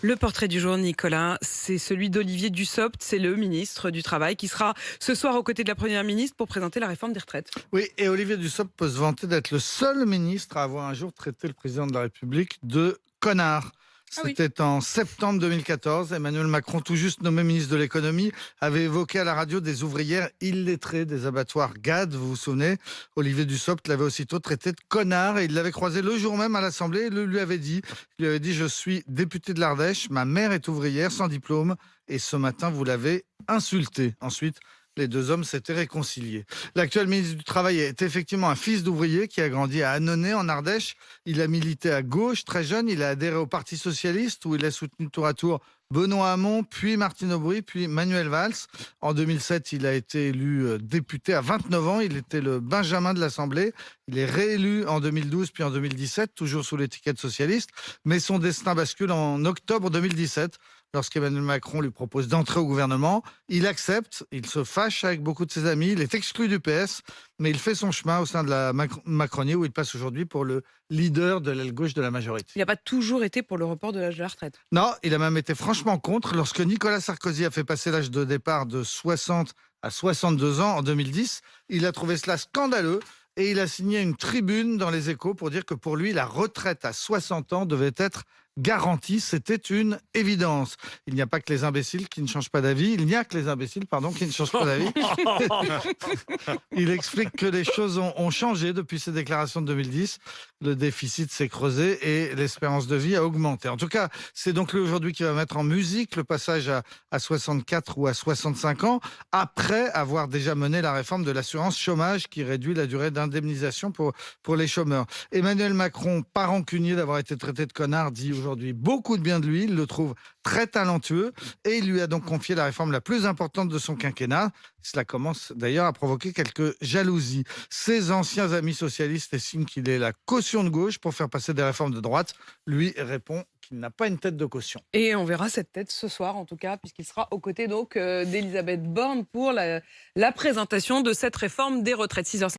Le portrait du jour, Nicolas, c'est celui d'Olivier Dussopt, c'est le ministre du Travail qui sera ce soir aux côtés de la Première ministre pour présenter la réforme des retraites. Oui, et Olivier Dussopt peut se vanter d'être le seul ministre à avoir un jour traité le président de la République de connard. Ah oui. C'était en septembre 2014. Emmanuel Macron, tout juste nommé ministre de l'économie, avait évoqué à la radio des ouvrières illettrées des abattoirs GAD, vous vous souvenez. Olivier Dussopt l'avait aussitôt traité de connard et il l'avait croisé le jour même à l'Assemblée et lui avait dit, je suis député de l'Ardèche, ma mère est ouvrière sans diplôme et ce matin vous l'avez insulté. Ensuite, les deux hommes s'étaient réconciliés. L'actuel ministre du Travail est effectivement un fils d'ouvrier qui a grandi à Annonay, en Ardèche. Il a milité à gauche très jeune. Il a adhéré au Parti socialiste où il a soutenu tour à tour Benoît Hamon, puis Martine Aubry, puis Manuel Valls. En 2007, il a été élu député à 29 ans. Il était le Benjamin de l'Assemblée. Il est réélu en 2012, puis en 2017, toujours sous l'étiquette socialiste. Mais son destin bascule en octobre 2017. Lorsqu'Emmanuel Macron lui propose d'entrer au gouvernement, il accepte, il se fâche avec beaucoup de ses amis, il est exclu du PS, mais il fait son chemin au sein de la Macronie où il passe aujourd'hui pour le leader de l'aile gauche de la majorité. Il n'a pas toujours été pour le report de l'âge de la retraite. Non, il a même été franchement contre lorsque Nicolas Sarkozy a fait passer l'âge de départ de 60 à 62 ans en 2010. Il a trouvé cela scandaleux et il a signé une tribune dans les Échos pour dire que pour lui, la retraite à 60 ans devait être garantie. C'était une évidence. Il n'y a pas que les imbéciles qui ne changent pas d'avis. Il n'y a que les imbéciles, qui ne changent pas d'avis. Il explique que les choses ont changé depuis ses déclarations de 2010. Le déficit s'est creusé et l'espérance de vie a augmenté. En tout cas, c'est donc lui aujourd'hui qui va mettre en musique le passage à 64 ou à 65 ans, après avoir déjà mené la réforme de l'assurance chômage qui réduit la durée d'indemnisation pour les chômeurs. Emmanuel Macron, pas rancunier d'avoir été traité de connard, dit aujourd'hui beaucoup de bien de lui. Il le trouve très talentueux et il lui a donc confié la réforme la plus importante de son quinquennat. Cela commence d'ailleurs à provoquer quelques jalousies. Ses anciens amis socialistes estiment qu'il est la caution de gauche pour faire passer des réformes de droite. Lui répond qu'il n'a pas une tête de caution. Et on verra cette tête ce soir en tout cas, puisqu'il sera aux côtés d'Elisabeth Borne pour la présentation de cette réforme des retraites. 6h.